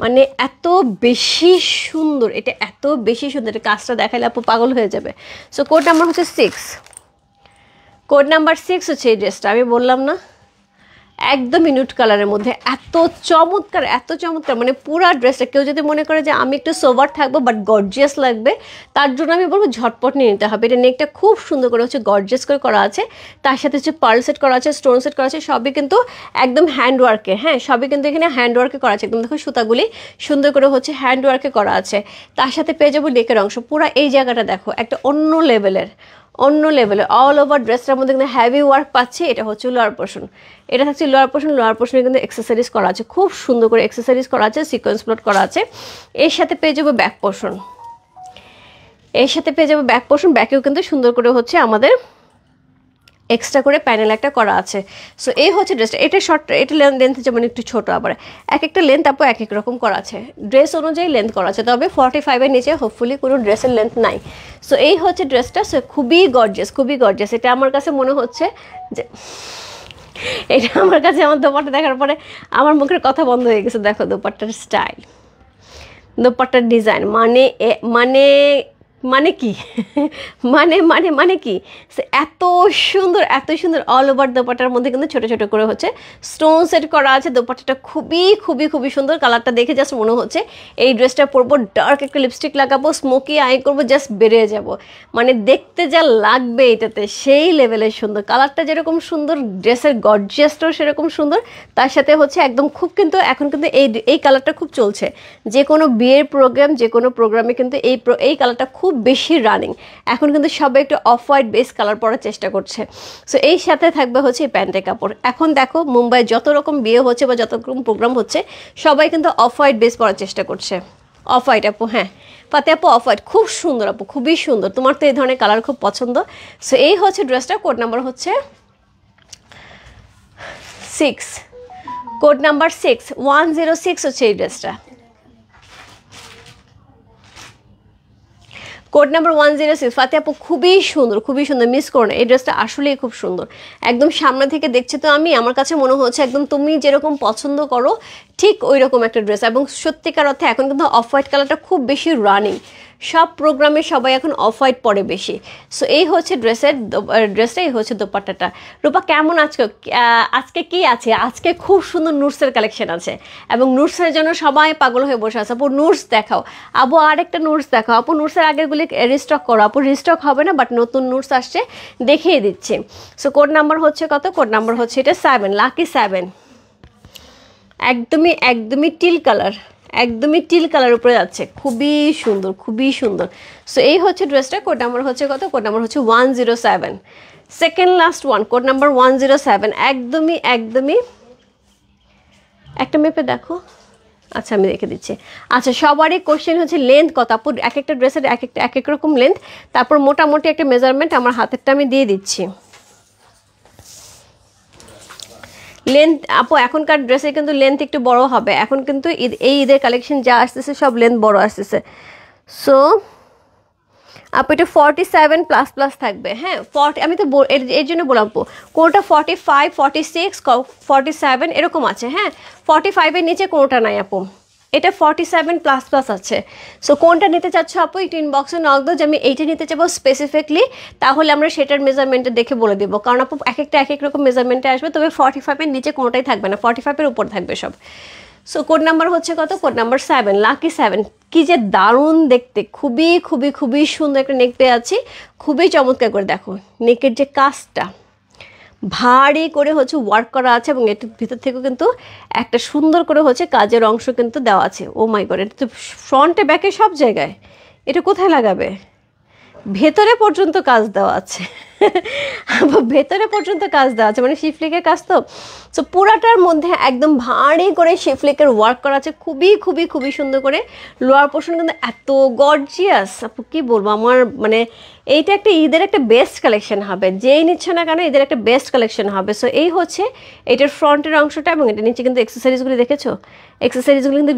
মানে এত বেশি সুন্দর, এটা এত বেশি সুন্দর, এটা কাজটা দেখালে আপু পাগল হয়ে যাবে। সো কোড নাম্বার হচ্ছে 6, কোড নাম্বার 6 হচ্ছে এই ড্রেসটা। আমি বললাম না একদমই নিউড কালারের মধ্যে, এত চমৎকার এত চমৎকার, মানে পুরা ড্রেসটা কেউ যদি মনে করে যে আমি একটু সোবার থাকবো বাট গর্জিয়াস লাগবে, তার জন্য আমি বলবো ঝটপট নিয়ে নিতে হবে। এটা নেকটা খুব সুন্দর করে হচ্ছে গর্জিয়াস করে করা আছে, তার সাথে হচ্ছে পার্ল সেট করা আছে, স্টোন সেট করা আছে, সবই কিন্তু একদম হ্যান্ডওয়ার্কে, হ্যাঁ সবই কিন্তু এখানে হ্যান্ডওয়ার্কে করা আছে, একদম দেখো সুতাগুলি সুন্দর করে হচ্ছে হ্যান্ডওয়ার্কে করা আছে। তার সাথে পেয়ে যাবো নেকের অংশ, পুরা এই জায়গাটা দেখো একটা অন্য লেভেলের অল ওভার ড্রেসটার মধ্যে কিন্তু হেভি ওয়ার্ক পাচ্ছে। এটা হচ্ছে লোয়ার পোর্শন, এটা থাকছে লোয়ার পোর্শন, লোয়ার পোর্শনে কিন্তু এক্সেসরিজ করা আছে, খুব সুন্দর করে এক্সেসরিজ করা আছে, সিকোয়েন্স প্লট করা আছে। এর সাথে পেয়ে যাবো ব্যাক পোর্শন, এর সাথে পেয়ে যাবো ব্যাক পোর্শন, ব্যাকেও কিন্তু সুন্দর করে হচ্ছে আমাদের এক্সট্রা করে প্যানেল একটা করা আছে। সো এই হচ্ছে ড্রেসটা, এটা শর্ট, এটা লেন্থ যেমন একটু ছোটো, আবার এক একটা লেন্থ আপু এক এক রকম করা আছে, ড্রেস অনুযায়ী লেন্থ করা আছে, তবে 45-এর নিচে হোপফুলি কোনো ড্রেসের লেন্থ নাই। সো এই হচ্ছে ড্রেসটা, সো খুবই গর্জিয়াস, খুবই গর্জিয়াস। এটা আমার কাছে মনে হচ্ছে যে এটা আমার কাছে আমার দোপাট্টা দেখার পরে আমার মুখের কথা বন্ধ হয়ে গেছে। দেখো দোপাট্টার স্টাইল, দোপাট্টার ডিজাইন, মানে মানে কি মানে কি এত সুন্দর, এত সুন্দর। অল ওভার দোপাট্টার মধ্যে কিন্তু ছোট ছোট করে হচ্ছে স্টোন সেট করা আছে। দোপাট্টাটা খুবই খুবই খুবই সুন্দর। কালারটা দেখে জাস্ট মনে হচ্ছে এই ড্রেসটা পরবো, ডার্ক একটা লিপস্টিক লাগাবো, স্মোকি আই করবো, জাস্ট বেরিয়ে যাব। মানে দেখতে যা লাগবে এটাতে সেই লেভেলের সুন্দর। কালারটা যেরকম সুন্দর, ড্রেসের গর্জিয়াসটাও সেরকম সুন্দর। তার সাথে হচ্ছে একদম খুব কিন্তু এখন কিন্তু এই কালারটা খুব চলছে। যে কোনো বিয়ের প্রোগ্রাম, যে কোনো প্রোগ্রামে কিন্তু এই কালারটা খুব বেশি রানিং। এখন কিন্তু সবাই একটু অফ হোয়াইট বেস কালার পরার চেষ্টা করছে। সো এই সাথে থাকবে হচ্ছে এই প্যান্টের কাপড়। এখন দেখো মুম্বাই যত রকম বিয়ে হচ্ছে বা যত রকম প্রোগ্রাম হচ্ছে, সবাই কিন্তু অফ হোয়াইট বেস পরার চেষ্টা করছে। অফ হোয়াইট আপু, হ্যাঁ ফাতে আপু অফ হোয়াইট খুব সুন্দর আপু, খুবই সুন্দর। তোমার তো এই ধরনের কালার খুব পছন্দ। সো এই হচ্ছে ড্রেসটা, কোড নাম্বার হচ্ছে 6, কোড নাম্বার 6, 106 হচ্ছে এই ড্রেসটা। Code number 106। ফাতে আপু খুবই সুন্দর, খুবই সুন্দর, মিস করো না। এই ড্রেসটা আসলেই খুব সুন্দর। একদম সামনে থেকে দেখছি তো আমার কাছে মনে হচ্ছে একদম তুমি যেরকম পছন্দ করো ঠিক ওই রকম একটা ড্রেস। এবং সত্যিকার অর্থে এখন কিন্তু অফ হোয়াইট কালারটা খুব বেশি রানিং। সব প্রোগ্রামে সবাই এখন অফ হোয়াইট পরে বেশি। সো এই হচ্ছে ড্রেসটা, এই হচ্ছে দোপাট্টাটা। রূপা কেমন আজকে কি আছে? আজকে খুব সুন্দর নুটসের কালেকশন আছে এবং নুটসের জন্য সবাই পাগল হয়ে বসে আছে। আপু নুটস দেখাও, আপু আরেকটা নুটস দেখাও। আপু নুটসের আগেরগুলি রিস্টক করো। আপু রিস্টক হবে না, বাট নতুন নুটস আসছে, দেখিয়ে দিচ্ছি। সো কোড নাম্বার হচ্ছে কত? কোড নাম্বার হচ্ছে এটা 7, লাকি 7। একদমই টিল কালার, একদমই টিল কালার উপরে যাচ্ছে, খুবই সুন্দর, খুবই সুন্দর। সো এই হচ্ছে ড্রেসটা। কোড নাম্বার হচ্ছে কত? কোড নাম্বার হচ্ছে 107, second last one, code number 107। একদমই একটা মেপে দেখো। আচ্ছা আমি রেখে দিচ্ছি। আচ্ছা সবারই কোশ্চেন হচ্ছে লেন্থ কত আপু? এক একটা ড্রেসের এক এক রকম লেন্থ। তারপর মোটামুটি একটা মেজারমেন্ট আমার হাতেরটা আমি দিয়ে দিচ্ছি। লেন্থ আপু এখনকার ড্রেসে কিন্তু লেন্থ একটু বড় হবে। এখন কিন্তু এই ঈদের কালেকশন যা আসতেছে সব লেন্থ বড় আসতেছে। সো আপু এটা 47++ থাকবে। হ্যাঁ 40, আমি তো এর জন্য বললাম কোনটা 45, 46, 47 এরকম আছে। হ্যাঁ 45-এর নিচে কোনটা নাই আপু, এটা 47++ আছে। সো কোনটা নিতে চাচ্ছ আপু একটু ইনবক্সে নক দাও যে আমি এইটা নিতে চাবো স্পেসিফিকলি, তাহলে আমরা সেটার মেজারমেন্টটা দেখে বলে দেবো। কারণ আপু এক একটা এক এক রকম মেজারমেন্টে আসবে, তবে 45-এর নিচে কোনোটাই থাকবে না, 45-এর উপর থাকবে সব। সো কোড নাম্বার হচ্ছে কত? Code number 7, lucky 7। কি যে দারুণ দেখতে, খুবই সুন্দর একটা নেক পেয়ে আছি, খুবই চমৎকার করে। দেখো নেকের যে কাজটা ভারী করে হচ্ছে ওয়ার্ক করা আছে এবং এটার ভিতর থেকেও কিন্তু একটা সুন্দর করে হচ্ছে কাজের অংশ কিন্তু দেওয়া আছে। ও মাই গড, এটা তো ফ্রন্টে ব্যাকে সব জায়গায়। এটা কোথায় লাগাবে? ভেতরে পর্যন্ত কাজ দেওয়া আছে ভেতরে পর্যন্ত কাজ দেওয়া আছে, মানে শিফলিকের কাজ তো। সো পুরাটার মধ্যে একদম ভারী করে শিফলিকের ওয়ার্ক করা আছে, খুবই সুন্দর করে। লোয়ার পোর্শন কিন্তু এত গর্জিয়াস আপু কি বলবো। আমার মানে এইটা একটা ঈদের একটা বেস্ট কালেকশন হবে, যেই নিচ্ছে না কেন ঈদের একটা বেস্ট কালেকশন হবে। সো এই হচ্ছে এটার ফ্রন্টের অংশটা এবং এটা নিচে কিন্তু এক্সেসরিজগুলি দেখেছো, এক্সেসরিজগুলি কিন্তু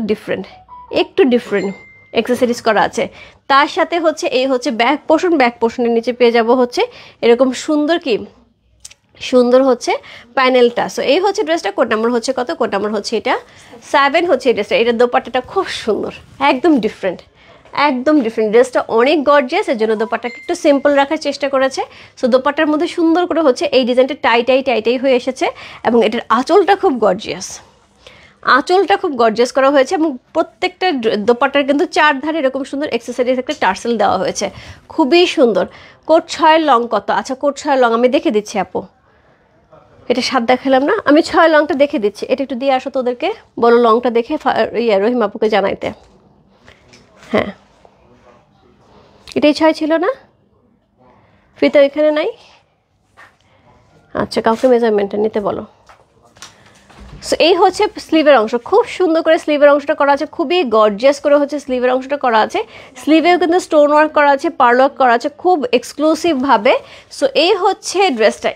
একটু ডিফারেন্ট অ্যাক্সেসরিজ করা আছে। তার সাথে হচ্ছে এই হচ্ছে ব্যাক পোর্শনের নিচে পেয়ে যাব হচ্ছে এরকম সুন্দর হচ্ছে প্যানেলটা। সো এই হচ্ছে ড্রেসটা। কোড নাম্বার হচ্ছে কত? কোড নাম্বার হচ্ছে এটা 7 হচ্ছে এই ড্রেসটা। এটার দোপাট্টাটা খুব সুন্দর, একদম ডিফারেন্ট। ড্রেসটা অনেক গর্জিয়াস, এর জন্য দোপাট্টাকে একটু সিম্পল রাখার চেষ্টা করেছে। সো দোপাট্টার মধ্যে সুন্দর করে হচ্ছে এই ডিজাইনটা টাইটাই হয়ে এসেছে এবং এটার আঁচলটা খুব গর্জিয়াস করা হয়েছে এবং প্রত্যেকটা দোপাট্টার কিন্তু 4 ধারে এরকম সুন্দর অ্যাক্সেসরিজ একটা টার্সেল দেওয়া হয়েছে, খুবই সুন্দর। কোট 6 লং কত? আচ্ছা কোট 6 লং আমি দেখে দিচ্ছি আপু, এটা 7 দেখালাম না, আমি 6 লংটা দেখে দিচ্ছি। এটা একটু দিয়ে আসো তোদেরকে, বলো লংটা দেখে রহিম আপুকে জানাইতে। হ্যাঁ এটাই 6 ছিল না? ফিতে ওইখানে নাই? আচ্ছা কাউকে মেজারমেন্টটা নিতে বলো। সো এই হচ্ছে স্লিভের অংশ, খুব সুন্দর করে স্লিভের অংশটা করা আছে, খুবই গর্জিয়াস করে হচ্ছে স্লিভের অংশটা করা আছে। স্লিভেও কিন্তু স্টোন ওয়ার্ক করা আছে, পার্ল ওয়ার্ক করা আছে খুব এক্সক্লুসিভ ভাবে। সো এই হচ্ছে ড্রেসটা।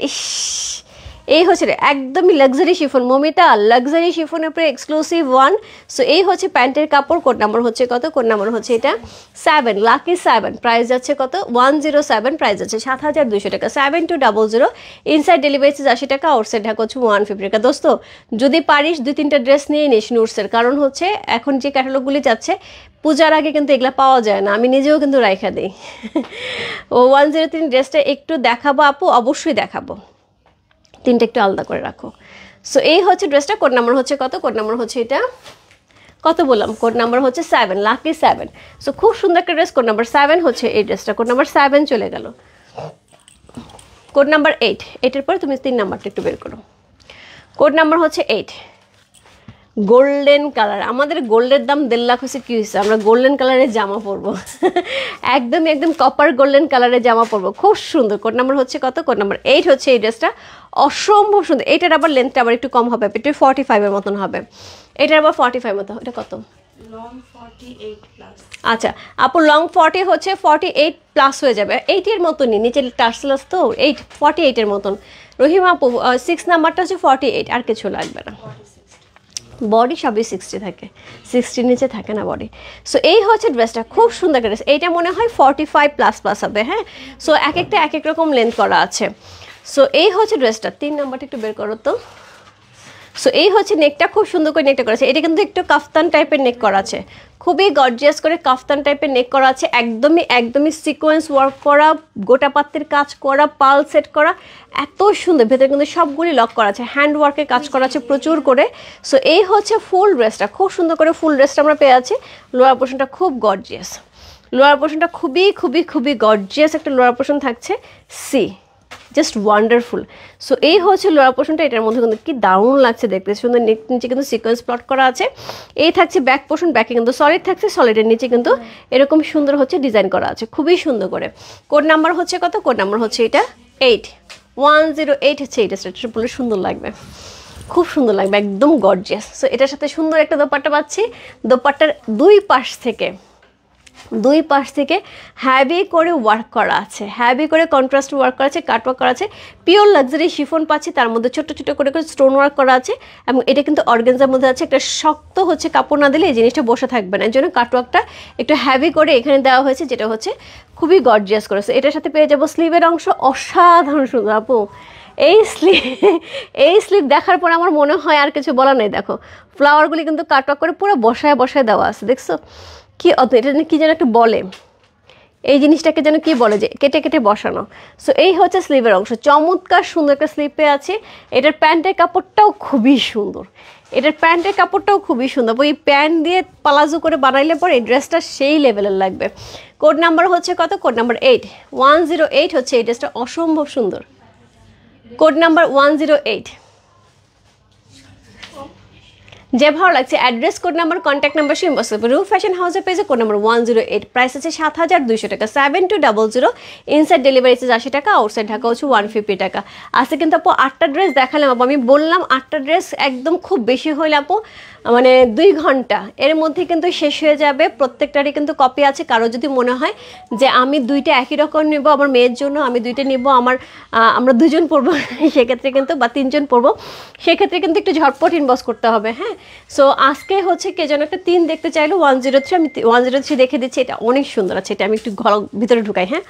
এই হচ্ছে একদমই লাক্সারি শিফন, মমিতা লাক্সারি শিফনের উপরে এক্সক্লুসিভ ওয়ান। সো এই হচ্ছে প্যান্টের কাপড়। কোড নাম্বার হচ্ছে কত? কোড নাম্বার হচ্ছে এটা 7, লাকি 7। প্রাইস যাচ্ছে কত? 107। প্রাইস যাচ্ছে 7200 টাকা, 7200। ইনসাইড ডেলিভারি 80 টাকা, আউটসাইড ঢাকা হচ্ছে 150 টাকা। দোস্ত যদি পারিস 2-3টা ড্রেস নিয়ে নিস নুটসের, কারণ হচ্ছে এখন যে ক্যাটালগুলি যাচ্ছে পূজার আগে কিন্তু এগুলা পাওয়া যায় না, আমি নিজেও কিন্তু রাইখা দিই। ও 103 ড্রেসটা একটু দেখাবো আপু, অবশ্যই দেখাবো, 3টা একটু আলাদা করে রাখো। সো এই হচ্ছে ড্রেসটা। কোড নাম্বার হচ্ছে কত? কোড নাম্বার হচ্ছে এটা কত বললাম? কোড নাম্বার হচ্ছে 7, লাকি 7। সো খুব সুন্দর একটা ড্রেস, কোড নাম্বার 7 হচ্ছে এই ড্রেসটা। কোড নাম্বার 7 চলে গেল। কোড নাম্বার 8, 8-এর পরে তুমি 3 নাম্বারটা একটু বের করো। কোড নাম্বার হচ্ছে 8, গোল্ডেন কালার। আমাদের গোল্ডের দাম 1.5 লাখ হচ্ছে, কী হয়েছে? আমরা গোল্ডেন কালারের জামা পরবো। একদম কপার গোল্ডেন কালারের জামা পরবো, খুব সুন্দর। কোড নাম্বার হচ্ছে কত? কোড নাম্বার 8 হচ্ছে এই ড্রেসটা, অসম্ভব সুন্দর। এটার আবার লেন্থটা আবার একটু কম হবে, একটু 45-এর মতন হবে। এটার আবার 45 মতো। এটা কত? লং 48+। আচ্ছা আপু, লং 40 হচ্ছে 48+ হয়ে যাবে, 80-এর মতনই, নিচে টার্সেলাস তো 48-এর মতন। রহিমা আপু 6 নাম্বারটা হচ্ছে 48, আর কিছু লাগবে না। বডি সবই 60 থাকে, 60 নিচে থাকে না বডি। সো এই হচ্ছে ড্রেসটা, খুব সুন্দর ড্রেস। এইটা মনে হয় 45++ হবে। হ্যাঁ, সো এক একটা এক এক রকম লেন্থ করা আছে। সো এই হচ্ছে ড্রেসটা। 3 নাম্বারটা একটু বের করো তো। সো এই হচ্ছে নেকটা, খুব সুন্দর করে নেকটা করা আছে। এটা কিন্তু একটু কাফতান টাইপের নেক করা আছে, খুবই গর্জিয়াস করে কাফতান টাইপের নেক করা আছে। একদমই সিকোয়েন্স ওয়ার্ক করা, গোটা পাত্রের কাজ করা, পাল সেট করা, এত সুন্দর। ভেতরে কিন্তু সবগুলি লক করা আছে, হ্যান্ড ওয়ার্কের কাজ করা আছে প্রচুর করে। সো এই হচ্ছে ফুল ড্রেসটা, খুব সুন্দর করে ফুল ড্রেসটা আমরা পেয়ে আছি। লোয়ার পোর্শনটা খুব গর্জিয়াস, লোয়ার পোর্শনটা খুবই গর্জিয়াস একটা লোয়ার পোর্শন থাকছে। She just wonderful. সো এই হচ্ছে লোয়ার পোর্শনটা। এটার মধ্যে কিন্তু কি দারুণ লাগছে দেখতে, সুন্দর। নিচে কিন্তু সিকোয়েন্স প্লট করা আছে। এই থাকছে ব্যাক পোর্শন, ব্যাকে কিন্তু সলিড থাকছে, সলিডের নিচে কিন্তু এরকম সুন্দর হচ্ছে ডিজাইন করা আছে, খুবই সুন্দর করে। কোড নাম্বার হচ্ছে কত? কোড নাম্বার হচ্ছে এটা 8, 108 হচ্ছে এই ড্রেসটা। বলে সুন্দর লাগবে, খুব সুন্দর লাগবে, একদম গর্জিয়াস। সো এটার সাথে সুন্দর একটা দোপাট্টা পাচ্ছি। দোপাট্টার দুই পাশ থেকে হ্যাভি করে ওয়ার্ক করা আছে, হ্যাভি করে কন্ট্রাস্ট ওয়ার্ক করা আছে, কাট ওয়ার্ক করা আছে। পিওর লাক্সারি শিফন পাচ্ছি, তার মধ্যে ছোট করে স্টোন ওয়ার্ক করা আছে। এবং এটা কিন্তু অর্গানজার মধ্যে আছে। একটা শক্ত হচ্ছে কাপড় না দিলে এই জিনিসটা বসে থাকবে না, এর জন্য কাট ওয়ার্কটা একটু হ্যাভি করে এখানে দেওয়া হয়েছে, যেটা হচ্ছে খুবই গর্জিয়াস করেছে। এটার সাথে পেয়ে যাবো স্লিভের অংশ, অসাধারণ সুন্দর আপু। এই স্লিভ দেখার পর আমার মনে হয় আর কিছু বলা নেই। দেখো ফ্লাওয়ারগুলি কিন্তু কাট ওয়ার্ক করে পুরো বসায় দেওয়া আছে, দেখছো কি অদ্ভুত। এটা কি যেন একটু বলে, এই জিনিসটাকে যেন কি বলে, যে কেটে বসানো। সো এই হচ্ছে স্লিভের অংশ, চমৎকার সুন্দর একটা স্লিভ পেয়ে আছে। এটার প্যান্টের কাপড়টাও খুবই সুন্দর, ওই প্যান্ট দিয়ে পালাজো করে বানাইলে পরে এই ড্রেসটা সেই লেভেলের লাগবে। কোড নাম্বার হচ্ছে কত? কোড নাম্বার 8, 108 হচ্ছে এই ড্রেসটা, অসম্ভব সুন্দর। Code number 108। যে ভালো লাগছে address, code number, contact number সে ইনবক্স করবে। রূপ ফ্যাশন হাউসের পেজে কোড নাম্বার 108। প্রাইস আছে 7200 টাকা, 7200। ইনসাইড ডেলিভারি আছে 80 টাকা, আউটসাইড ঢাকা হচ্ছে 150 টাকা। আজকে কিন্তু আপু 8টা ড্রেস দেখালাম আপু, আমি বললাম 8টা ড্রেস একদম খুব বেশি হইলে আপু মানে 2 ঘন্টা এর মধ্যে কিন্তু শেষ হয়ে যাবে। প্রত্যেকটারই কিন্তু কপি আছে। কারো যদি মনে হয় যে আমি 2টা একই রকম নেবো, আমার মেয়ের জন্য আমি 2টা নেবো, আমরা 2জন পরবো, সেক্ষেত্রে কিন্তু বা 3জন পরবো, সেক্ষেত্রে কিন্তু একটু ঝটপট ইনবক্স করতে হবে। হ্যাঁ, সো আজকে হচ্ছে কে যেন একটা 3 দেখতে চাইলো, 103, আমি 103 দেখে দিচ্ছি। এটা অনেক সুন্দর আছে, এটা আমি একটু ঘর ভিতরে ঢুকাই। হ্যাঁ,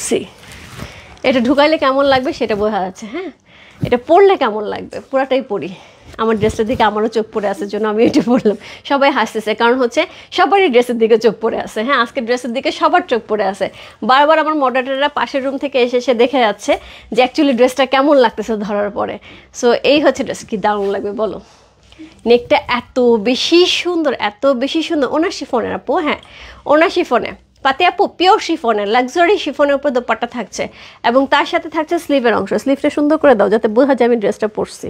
সি এটা ঢুকাইলে কেমন লাগবে সেটা বোঝা যাচ্ছে। হ্যাঁ, এটা পরলে কেমন লাগবে, পুরাটাই পরি। আমার ড্রেসটার দিকে আমারও চোখ পড়ে আছে, জন্য আমি এটা পরলাম। সবাই হাসতেছে, কারণ হচ্ছে সবারই ড্রেসের দিকে চোখ পড়ে আছে। হ্যাঁ, আজকে ড্রেসের দিকে সবার চোখ পড়ে আছে। বারবার আমার মডারেটররা পাশের রুম থেকে এসে দেখে যাচ্ছে যে অ্যাকচুয়ালি ড্রেসটা কেমন লাগতেছে ধরার পরে। সো এই হচ্ছে ড্রেস, কি দারুণ লাগবে বলো। নেকটা এত বেশি সুন্দর, ওনার শিফনের আপু। হ্যাঁ, ওনার শিফনে পাতি আপু, পিওর শিফনের, লাক্সারি শিফনের উপর দোপাট্টা থাকছে, এবং তার সাথে থাকছে স্লিভের অংশ। স্লিভটা সুন্দর করে দাও যাতে বোঝা যায় আমি ড্রেসটা পরছি।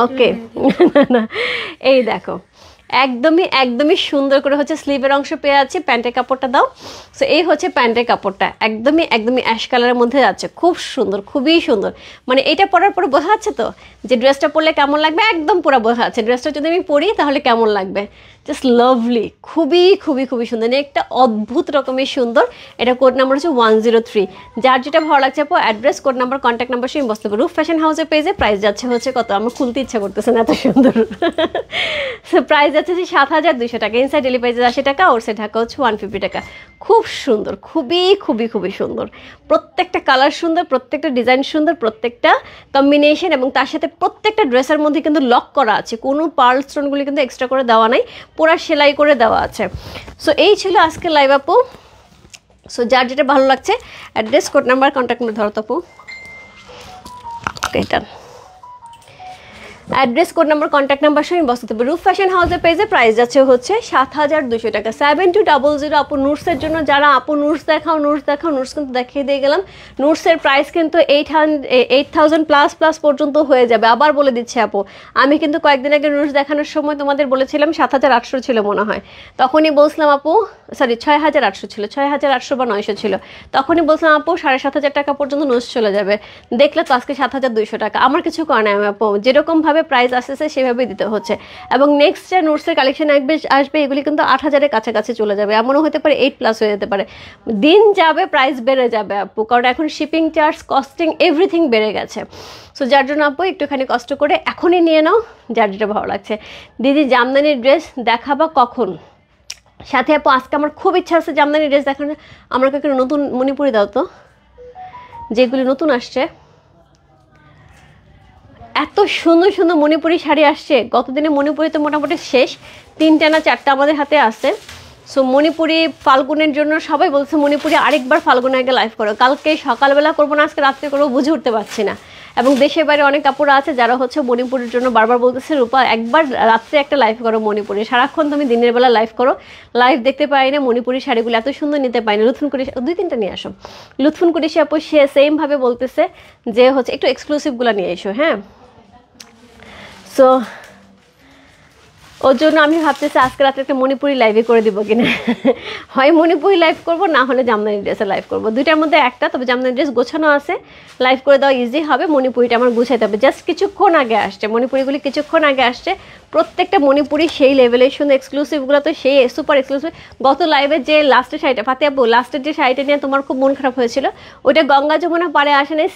ওকে, না এই দেখো একদমই সুন্দর করে হচ্ছে স্লিভের অংশ পেয়ে আছে। প্যান্টের কাপড়টা দাও। সো এই হচ্ছে প্যান্টের কাপড়টা, একদমই অ্যাশ কালারের মধ্যে যাচ্ছে, খুব সুন্দর, খুবই সুন্দর। মানে এটা পরার পরে বোঝা যাচ্ছে তো যে ড্রেসটা পরলে কেমন লাগবে, একদম পুরো বোঝা যাচ্ছে। ড্রেসটা যদি আমি পরি তাহলে কেমন লাগবে, জাস্ট লাভলি, খুবই খুবই খুবই সুন্দর, একটা অদ্ভুত রকমের সুন্দর। এটা কোড নাম্বার হচ্ছে 103। যার যেটা ভালো লাগছে আপু address, code number, contact number সঙ্গে বসতে পারবে। রূপ ফ্যাশন হাউসের পেজে প্রাইস যাচ্ছে হচ্ছে কত, আমার খুলতে ইচ্ছা করতেছে না, এত সুন্দর। সো প্রাইস যাচ্ছে যে 7,200 টাকা। ইনসাইড ডেলিভারি 80 টাকা, ওর সে ঢাকা হচ্ছে 150 টাকা। খুব সুন্দর, খুবই খুবই খুবই সুন্দর। প্রত্যেকটা কালার সুন্দর, প্রত্যেকটা ডিজাইন সুন্দর, প্রত্যেকটা কম্বিনেশন, এবং তার সাথে প্রত্যেকটা ড্রেসের মধ্যে কিন্তু লক করা আছে, কোনো পার্ল স্টোনগুলি কিন্তু এক্সট্রা করে দেওয়া নাই, পুরো সেলাই করে দেওয়া আছে। সো এই ছিল আজকে লাইভ আপু। সো যার যেটা ভালো লাগছে address, code number, contact number ধরো তো আপু, এটা address, code number, contact number সঙ্গে বসতে হবে। রূপ ফ্যাশন হাউসের পেজে প্রাইস যাচ্ছে হচ্ছে 7,200 টাকা। 7200 আপু নুটসের জন্য, যারা আপু নুটস দেখাও নুটস দেখাও, নুটস কিন্তু দেখিয়ে দিয়ে গেলাম। নুটসের প্রাইস কিন্তু 8,000 প্লাস প্লাস পর্যন্ত হয়ে যাবে। আবার বলে দিচ্ছি আপু, আমি কিন্তু কয়েকদিন আগে নুটস দেখানোর সময় তোমাদের বলেছিলাম 7,800 ছিল মনে হয়, তখনই বলছিলাম আপু, সরি 6,800 ছিল, 6,800 বা 900 ছিল, তখনই বলছিলাম আপু 7,500 টাকা পর্যন্ত নুটস চলে যাবে। দেখলে তো আজকে 7,200 টাকা। আমার কিছু করে নাই আপু, যেরকম ভাবে প্রাইস আসতেছে সেভাবেই দিতে হচ্ছে। এবং নেক্সট যে নোটসের কালেকশন আসবে এগুলি কিন্তু 8,000-এর কাছাকাছি চলে যাবে, এমনও হতে পারে 8+ হয়ে যেতে পারে। দিন যাবে প্রাইস বেড়ে যাবে আপু, কারণ এখন শিপিং চার্জ, কস্টিং, এভরিথিং বেড়ে গেছে। সো যার জন্য আপু একটুখানি কষ্ট করে এখনই নিয়ে নাও যার যেটা ভালো লাগছে। দিদি জামদানির ড্রেস দেখাবা কখন? সাথে আপু আজকে আমার খুব ইচ্ছা আছে জামদানি ড্রেস দেখানোর। আমার কাছে নতুন মণিপুরি দাও তো, যেগুলি নতুন আসছে। এত সুন্দর সুন্দর মণিপুরি শাড়ি আসছে, গতদিনে মণিপুরি তো মোটামুটি শেষ, 3টা না 4টা আমাদের হাতে আছে। সো মণিপুরি ফাল্গুনের জন্য সবাই বলছে মণিপুরি আরেকবার ফাল্গুনে আগে লাইভ করো। কালকে সকালবেলা করবো না আজকে রাত্রে করবো, বুঝে উঠতে পারছি না। এবং দেশের বাইরে অনেক কাপড় আছে যারা হচ্ছে মণিপুরের জন্য বারবার বলতেছে রূপা একবার রাত্রে একটা লাইভ করো মণিপুরি। সারাক্ষণ তুমি দিনের বেলা লাইভ করো, লাইভ দেখতে পাই না, মণিপুরি শাড়িগুলো এত সুন্দর নিতে পাই না। লুৎফুন কুরেশি 2-3টা নিয়ে আসো। লুৎফুন কুরেশি আপু সে সেমভাবে বলতেছে যে হচ্ছে একটু এক্সক্লুসিভগুলো নিয়ে এসো। হ্যাঁ, সো ওর জন্য আমি ভাবতেছি আজকে রাতে একটা মণিপুরি লাইভে করে দিব কিনা। হয় মণিপুরি লাইভ করব, না হলে জামদানি ড্রেসে লাইভ করব, দুইটার মধ্যে একটা। তবে জামদানি ড্রেস গোছানো আছে, লাইভ করে দেওয়া ইজি হবে। মণিপুরিটা আমার গুছাইতে হবে, জাস্ট কিছুক্ষণ আগে আসছে মণিপুরিগুলি, কিছুক্ষণ আগে আসছে। প্রত্যেকটা মণিপুরি সেই লেভেলের সুন্দর, এক্সক্লুসিভগুলো তো সেই সুপার এক্সক্লুসিভ। গত লাইভের যে লাস্টের শাড়িটা ফাতে আপু, লাস্টের যে শাড়িটা নিয়ে তোমার খুব মন খারাপ হয়েছিল, ওইটা গঙ্গা যমুনা পাড়ে আসে নাই,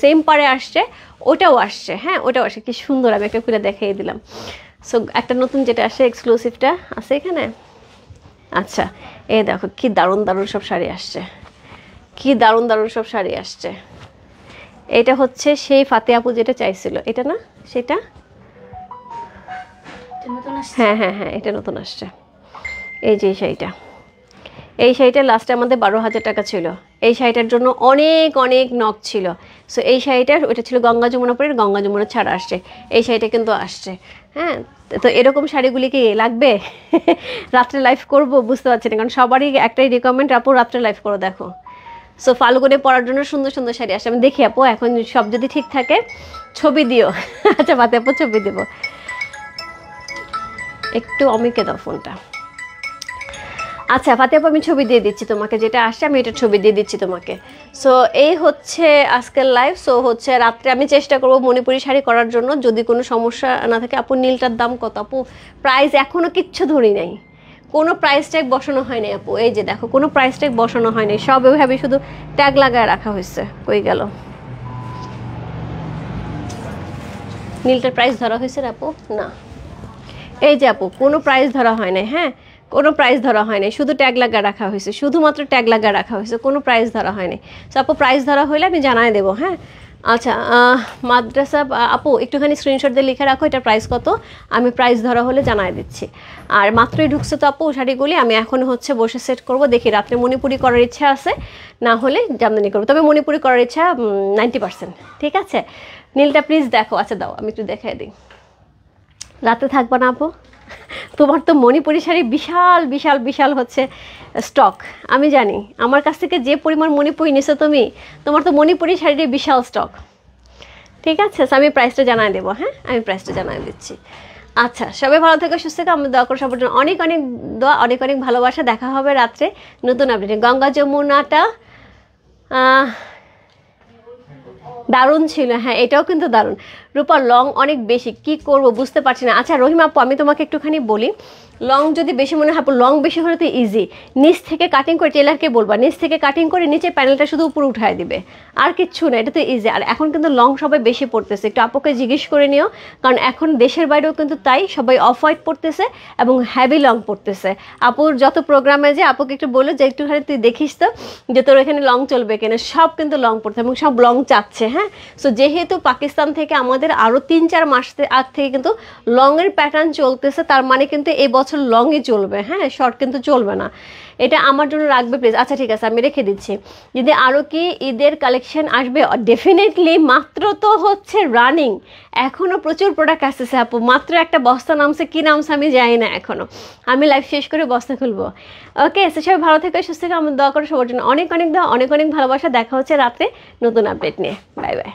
সেম পাড়ে আসছে, ওটাও আসছে। হ্যাঁ, ওটাও আসছে, কি সুন্দর, আমি একটা খুলে দেখিয়ে দিলাম। সো একটা নতুন যেটা আসে এক্সক্লুসিভটা আছে এখানে। আচ্ছা, এই দেখো কি দারুণ দারুণ সব শাড়ি আসছে, কি দারুণ দারুণ সব শাড়ি আসছে। এটা হচ্ছে সেই ফাতে আপু যেটা চাইছিল, এটা না সেটা? হ্যাঁ হ্যাঁ হ্যাঁ, এটা নতুন আসছে। এই যে শাড়িটা, এই শাড়িটা লাস্টে আমাদের 12,000 টাকা ছিল। এই শাড়িটার জন্য অনেক অনেক নক ছিল। সো এই শাড়িটার, ওইটা ছিল গঙ্গা যমুনাপুরের, গঙ্গা যমুনা ছাড়া আসছে, এই শাড়িটা কিন্তু আসছে। হ্যাঁ, তো এরকম শাড়িগুলি কি লাগবে? রাত্রে লাইভ করব বুঝতে পারছি না, কারণ সবারই একটাই রিকমেন্ড আপু রাত্রে লাইভ করো দেখো। সো ফাল্গুনে পরার জন্য সুন্দর সুন্দর শাড়ি আসে, আমি দেখি আপু এখন সব যদি ঠিক থাকে ছবি দিও। আচ্ছা বাতে আপু ছবি দেবো, একটু অমিকে দাও ফোনটা। আচ্ছা ফাতে আপু আমি ছবি দিয়ে দিচ্ছি তোমাকে, যেটা আসছে আমি এটা ছবি দিয়ে দিচ্ছি তোমাকে। সো এই হচ্ছে আজকের লাইভ। সো হচ্ছে রাত্রে আমি চেষ্টা করবো মণিপুরি শাড়ি করার জন্য, যদি কোনো সমস্যা না থাকে। আপু নীলটার দাম কত আপু? প্রাইস এখনও কিচ্ছু ধরি নাই, কোনো প্রাইস ট্যাগ বসানো হয়নি আপু। এই যে দেখো কোনো প্রাইস ট্যাগ বসানো হয়নি, সব ওইভাবে শুধু ট্যাগ লাগায় রাখা হয়েছে। কই গেল নীলটার প্রাইস ধরা হয়েছে আপু? না, এই যে আপু কোনো প্রাইস ধরা হয় নাই। হ্যাঁ, কোনো প্রাইস ধরা হয়নি, শুধু ট্যাগ লাগা রাখা হয়েছে, শুধুমাত্র ট্যাগ লাগা রাখা হয়েছে, কোনো প্রাইস ধরা হয়নি। সো আপু প্রাইস ধরা হলে আমি জানাই দেবো। হ্যাঁ, আচ্ছা মাদ্রাসা আপু একটুখানি স্ক্রিনশট দিয়ে লিখে রাখো এটার প্রাইস কত, আমি প্রাইস ধরা হলে জানাই দিচ্ছি। আর মাত্রই ঢুকছে তো আপু শাড়িগুলি, আমি এখন হচ্ছে বসে সেট করব। দেখি রাত্রে মণিপুরি করার ইচ্ছা আছে, না হলে জামদানি করবো। তবে মণিপুরি করার ইচ্ছা 90%। ঠিক আছে, নীলটা প্লিজ দেখো। আচ্ছা দাও আমি একটু দেখাই দিই। রাতে থাকবা না আপু? তোমার তো মণিপুরি শাড়ি বিশাল বিশাল বিশাল হচ্ছে স্টক, আমি জানি। আমার কাছ থেকে যে পরিমাণ মণিপুরি নিছো তুমি, তোমার তো মণিপুরি শাড়ির বিশাল স্টক। ঠিক আছে, আমি প্রাইসটা জানাই দেবো। হ্যাঁ, আমি প্রাইসটা জানাই দিচ্ছি। আচ্ছা সবাই ভালো থেকে সুস্থ থেকে আমি দোয়া করো সবার জন্য, অনেক অনেক দোয়া, অনেক অনেক ভালোবাসা। দেখা হবে রাত্রে নতুন আপডেটে। গঙ্গা যমুনাটা দারুণ ছিল। হ্যাঁ, এটাও কিন্তু দারুণ। রূপা লং অনেক বেশি, কি করব বুঝতে পারছি না। আচ্ছা রহিমা আপু আমি তোমাকে একটুখানি বলি, লং যদি বেশি মনে হয়, লং বেশি হলে তো ইজি, নিচ থেকে কাটিং করে, টেলারকে বলবা নিচ থেকে কাটিং করে নিচে প্যানেলটা শুধু উপরে উঠায় দিবে, আর কিচ্ছু না, এটা তো ইজি। আর এখন কিন্তু লং সবাই বেশি পড়তেছে, একটু আপুকে জিজ্ঞেস করে নিও, কারণ এখন দেশের বাইরেও কিন্তু তাই সবাই অফ হোয়াইট পড়তেছে এবং হ্যাভি লং পড়তেছে। আপুর যত প্রোগ্রামে যে আপুকে একটু বললো যে একটুখানি তুই দেখিস তো যে তোর এখানে লং চলবে কিনা, সব কিন্তু লং পড়তে এবং সব লং চাচ্ছে। হ্যাঁ, সো যেহেতু পাকিস্তান থেকে আমাদের আরও 3-4 মাস আগ থেকে কিন্তু লংয়ের প্যাটার্ন চলতেছে, তার মানে কিন্তু এই বছর লংই চলবে, হ্যাঁ শর্ট কিন্তু চলবে না। এটা আমার জন্য রাখবে প্লিজ। আচ্ছা ঠিক আছে আমি রেখে দিচ্ছি। যদি আরও কি ঈদের কালেকশন আসবে, ডেফিনেটলি, মাত্র তো হচ্ছে রানিং, এখনও প্রচুর প্রোডাক্ট আসতেছে আপু, মাত্র একটা বস্তা নামছে, কি নামছে আমি জানি না এখনও, আমি লাইভ শেষ করে বস্তা খুলবো। ওকে, সবাই ভালো থেকে সুস্থ থেকে আমার দোয়া করে সবার জন্য অনেক অনেক ভালোবাসা। দেখা হচ্ছে রাত্রে নতুন আপডেট নিয়ে। Bye bye.